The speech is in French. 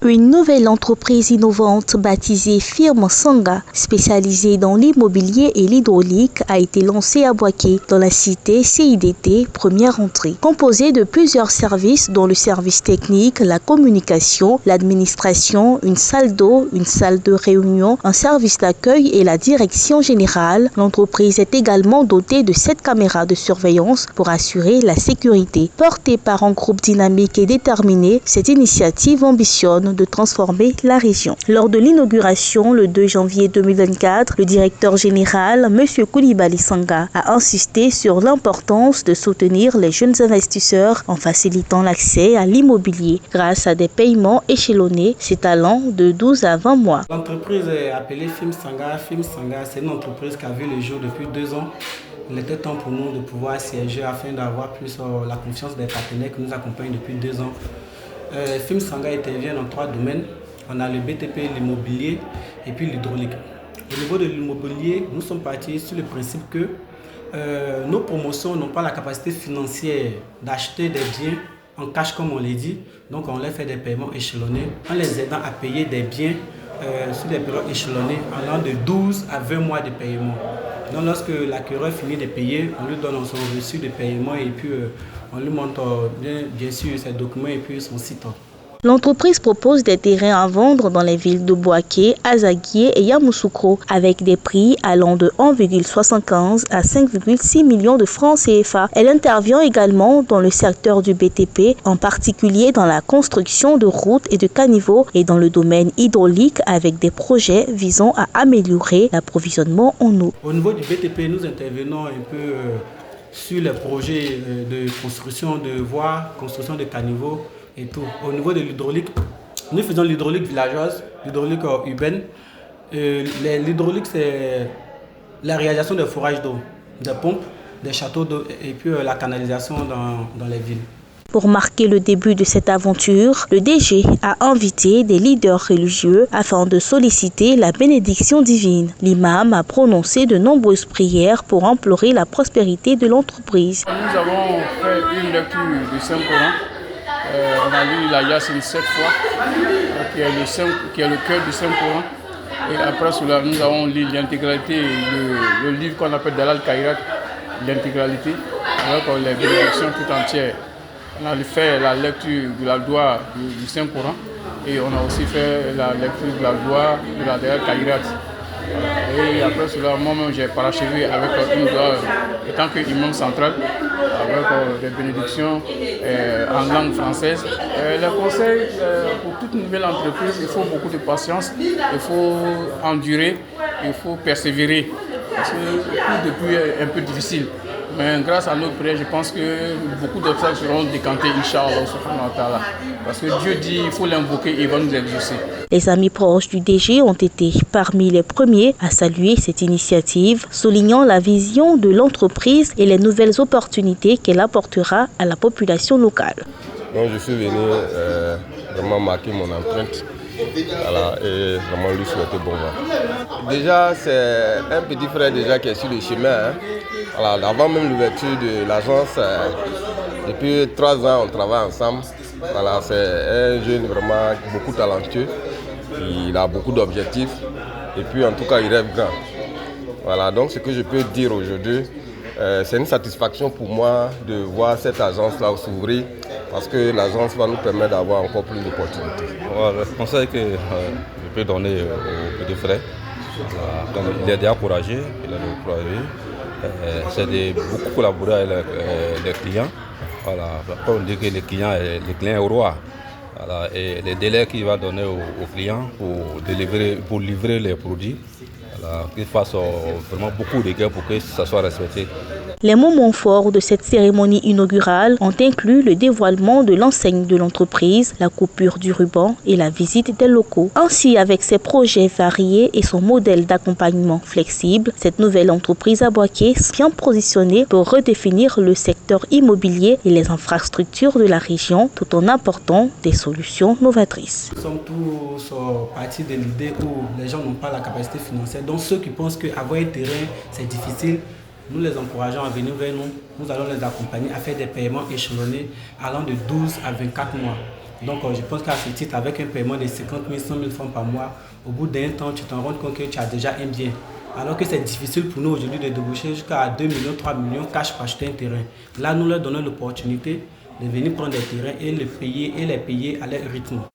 Une nouvelle entreprise innovante baptisée Firme Sanga, spécialisée dans l'immobilier et l'hydraulique, a été lancée à Boaké, dans la cité CIDT, première entrée. Composée de plusieurs services, dont le service technique, la communication, l'administration, une salle d'eau, une salle de réunion, un service d'accueil et la direction générale, l'entreprise est également dotée de 7 caméras de surveillance pour assurer la sécurité. Portée par un groupe dynamique et déterminé, cette initiative ambitionne de transformer la région. Lors de l'inauguration, le 2 janvier 2024, le directeur général, M. Koulibaly Sanga, a insisté sur l'importance de soutenir les jeunes investisseurs en facilitant l'accès à l'immobilier grâce à des paiements échelonnés s'étalant de 12 à 20 mois. L'entreprise est appelée Firme Sanga. Firme Sanga, c'est une entreprise qui a vu le jour depuis 2 ans. Il était temps pour nous de pouvoir siéger afin d'avoir plus la confiance des partenaires qui nous accompagnent depuis 2 ans. Firme Sanga intervient dans 3 domaines. On a le BTP, l'immobilier et puis l'hydraulique. Au niveau de l'immobilier, nous sommes partis sur le principe que nos promotions n'ont pas la capacité financière d'acheter des biens en cash comme on l'a dit. Donc on leur fait des paiements échelonnés en les aidant à payer des biens sur des périodes échelonnées allant de 12 à 20 mois de paiement. Donc lorsque l'acquéreur finit de payer, on lui donne son reçu de paiement et puis on lui montre bien sûr ses documents et puis son site. L'entreprise propose des terrains à vendre dans les villes de Boaké, Azaguié et Yamoussoukro avec des prix allant de 1,75 à 5,6 millions de francs CFA. Elle intervient également dans le secteur du BTP, en particulier dans la construction de routes et de caniveaux et dans le domaine hydraulique avec des projets visant à améliorer l'approvisionnement en eau. Au niveau du BTP, nous intervenons un peu sur les projets de construction de voies, construction de caniveaux et tout. Au niveau de l'hydraulique, nous faisons l'hydraulique villageoise, l'hydraulique urbaine. L'hydraulique, c'est la réalisation des forages d'eau, des pompes, des châteaux d'eau et puis la canalisation dans les villes. Pour marquer le début de cette aventure, le DG a invité des leaders religieux afin de solliciter la bénédiction divine. L'imam a prononcé de nombreuses prières pour implorer la prospérité de l'entreprise. Nous avons fait une lecture du Saint-Coran. On a lu la Yassine 7 fois, qui est le cœur du Saint-Coran. Et après cela, nous avons lu l'intégralité, le livre qu'on appelle Dalal Khairat, l'intégralité, avec les bénédictions tout entières. On a fait la lecture de la doigt du Saint-Coran et on a aussi fait la lecture de la doigt de la Dalal Khairat. Et après cela, moi-même, j'ai parachevé avec une doigt, étant qu'imam central, avec des bénédictions en langue française. Le conseil pour toute nouvelle entreprise, il faut beaucoup de patience, il faut endurer, il faut persévérer. Parce que tout depuis est un peu difficile. Mais grâce à nos prières, je pense que beaucoup d'obstacles seront décantés, Inch'Allah, subhanahu wa ta'ala. Parce que Dieu dit qu'il faut l'invoquer et il va nous exaucer. Les amis proches du DG ont été parmi les premiers à saluer cette initiative, soulignant la vision de l'entreprise et les nouvelles opportunités qu'elle apportera à la population locale. Donc je suis venu vraiment marquer mon empreinte. Voilà, et vraiment lui souhaiter bon vent. Déjà, c'est un petit frère déjà qui est sur le chemin. Hein. Voilà, avant même l'ouverture de l'agence, depuis 3 ans, on travaille ensemble. Voilà, c'est un jeune vraiment beaucoup talentueux. Il a beaucoup d'objectifs et puis en tout cas, il rêve grand. Voilà, donc ce que je peux dire aujourd'hui, c'est une satisfaction pour moi de voir cette agence-là s'ouvrir parce que l'agence va nous permettre d'avoir encore plus d'opportunités. Voilà, le conseil que je peux donner au petit frère, il est encouragé, c'est de beaucoup collaborer avec les clients. Voilà, on dit que les clients est au roi. Voilà, et les délais qu'il va donner aux clients pour livrer les produits, voilà, qu'il fasse vraiment beaucoup de gains pour que ça soit respecté. Les moments forts de cette cérémonie inaugurale ont inclus le dévoilement de l'enseigne de l'entreprise, la coupure du ruban et la visite des locaux. Ainsi, avec ses projets variés et son modèle d'accompagnement flexible, cette nouvelle entreprise à Boaké est bien positionnée pour redéfinir le secteur immobilier et les infrastructures de la région tout en apportant des solutions novatrices. Nous sommes tous partis de l'idée où les gens n'ont pas la capacité financière. Donc ceux qui pensent qu'avoir un terrain, c'est difficile, nous les encourageons à venir vers nous. Nous allons les accompagner à faire des paiements échelonnés allant de 12 à 24 mois. Donc je pense qu'à ce titre, avec un paiement de 50 000, 100 000 francs par mois, au bout d'un temps, tu t'en rends compte que tu as déjà un bien. Alors que c'est difficile pour nous aujourd'hui de déboucher jusqu'à 2 millions, 3 millions cash pour acheter un terrain. Là, nous leur donnons l'opportunité de venir prendre des terrains et les payer à leur rythme.